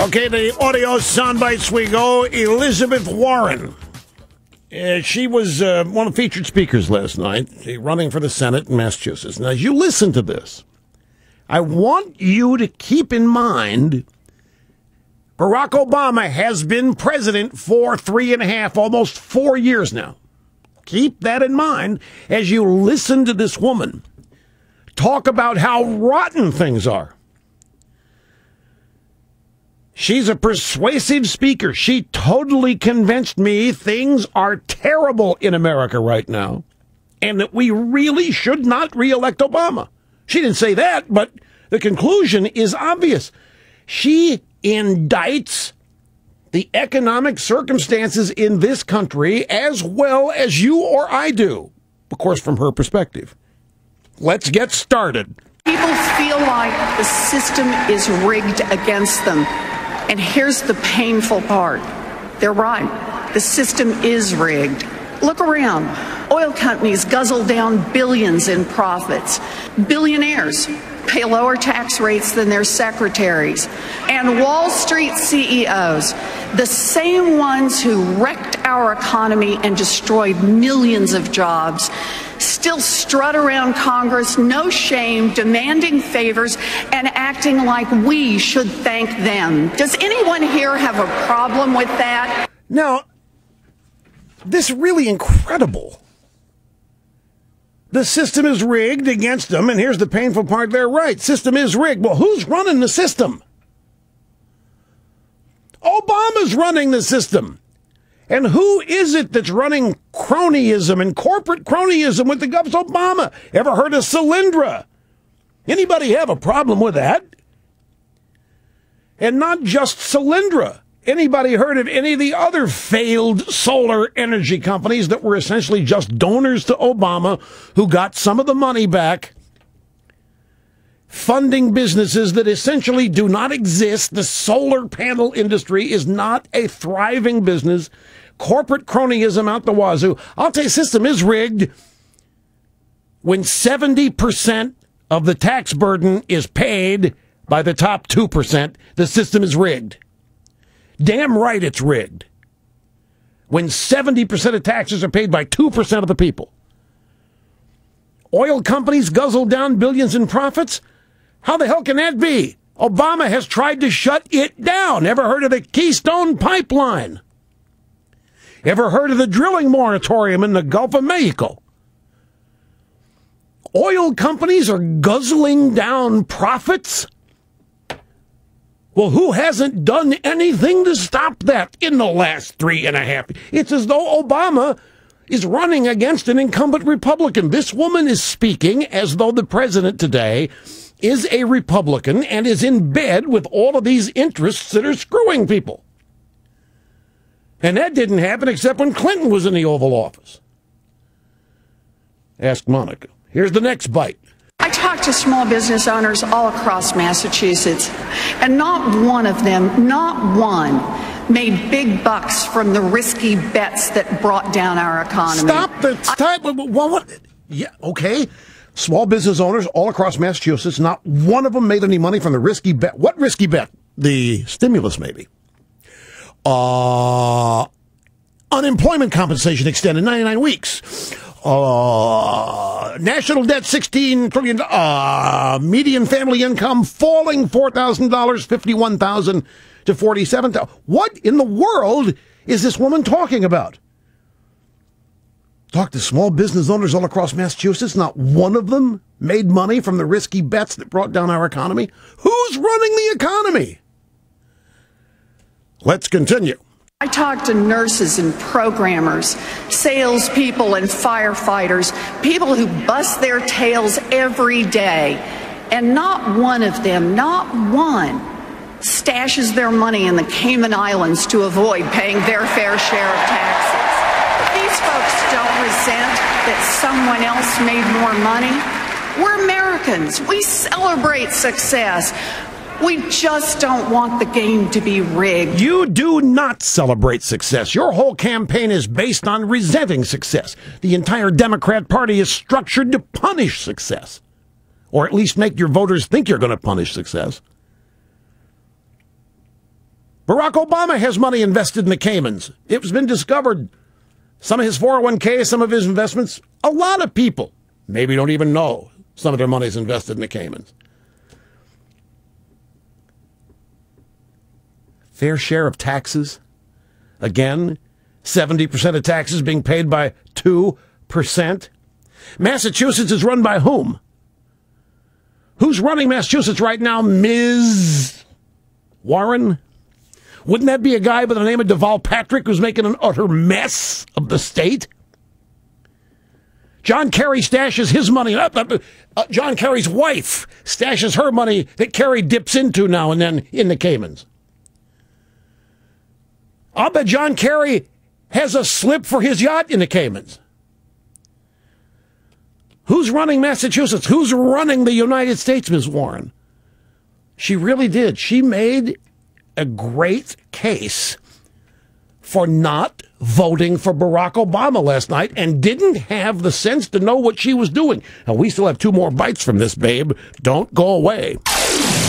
Okay, the audio sound bites we go. Elizabeth Warren. She was one of the featured speakers last night, running for the Senate in Massachusetts. Now, as you listen to this, I want you to keep in mind Barack Obama has been president for 3.5, almost 4 years now. Keep that in mind as you listen to this woman talk about how rotten things are. She's a persuasive speaker. She totally convinced me things are terrible in America right now and that we really should not reelect Obama. She didn't say that, but the conclusion is obvious. She indicts the economic circumstances in this country as well as you or I do, of course, from her perspective. Let's get started. People feel like the system is rigged against them. And here's the painful part. They're right. The system is rigged. Look around. Oil companies guzzle down billions in profits. Billionaires pay lower tax rates than their secretaries. And Wall Street CEOs, the same ones who wrecked our economy and destroyed millions of jobs, still strut around Congress, no shame, demanding favors and acting like we should thank them. Does anyone here have a problem with that? Now, this is really incredible. The system is rigged against them, and here's the painful part. They're right. System is rigged. Well, who's running the system? Obama's running the system. And who is it that's running cronyism and corporate cronyism with the government? Obama. Ever heard of Solyndra? Anybody have a problem with that? And not just Solyndra. Anybody heard of any of the other failed solar energy companies that were essentially just donors to Obama who got some of the money back, funding businesses that essentially do not exist? The solar panel industry is not a thriving business. Corporate cronyism out the wazoo. I'll tell you, system is rigged when 70% of the tax burden is paid by the top 2%. The system is rigged. Damn right it's rigged. When 70% of taxes are paid by 2% of the people. Oil companies guzzle down billions in profits? How the hell can that be? Obama has tried to shut it down. Ever heard of the Keystone Pipeline? Ever heard of the drilling moratorium in the Gulf of Mexico? Oil companies are guzzling down profits? Well, who hasn't done anything to stop that in the last 3.5? It's as though Obama is running against an incumbent Republican. This woman is speaking as though the president today is a Republican and is in bed with all of these interests that are screwing people. And that didn't happen except when Clinton was in the Oval Office. Ask Monica. Here's the next bite. I talked to small business owners all across Massachusetts, and not one of them, not one, made big bucks from the risky bets that brought down our economy. What? Yeah, okay. Small business owners all across Massachusetts, not one of them made any money from the risky bet. What risky bet? The stimulus, maybe. Unemployment compensation extended 99 weeks. National debt $16 trillion. Median family income falling $4,000, $51,000 to $47,000. What in the world is this woman talking about? Talk to small business owners all across Massachusetts. Not one of them made money from the risky bets that brought down our economy. Who's running the economy? Let's continue. I talked to nurses and programmers, salespeople and firefighters, people who bust their tails every day, and not one of them, not one, stashes their money in the Cayman Islands to avoid paying their fair share of taxes. These folks don't resent that someone else made more money. We're Americans. We celebrate success. We just don't want the game to be rigged. You do not celebrate success. Your whole campaign is based on resenting success. The entire Democrat Party is structured to punish success, or at least make your voters think you're going to punish success. Barack Obama has money invested in the Caymans. It's been discovered. Some of his 401k, some of his investments, a lot of people maybe don't even know some of their money is invested in the Caymans. Fair share of taxes. Again, 70% of taxes being paid by 2%. Massachusetts is run by whom? Who's running Massachusetts right now, Ms. Warren? Wouldn't that be a guy by the name of Deval Patrick who's making an utter mess of the state? John Kerry stashes his money. John Kerry's wife stashes her money that Kerry dips into now and then in the Caymans. I'll bet John Kerry has a slip for his yacht in the Caymans. Who's running Massachusetts? Who's running the United States, Ms. Warren? She really did. She made a great case for not voting for Barack Obama last night and didn't have the sense to know what she was doing. Now, we still have 2 more bites from this, babe. Don't go away.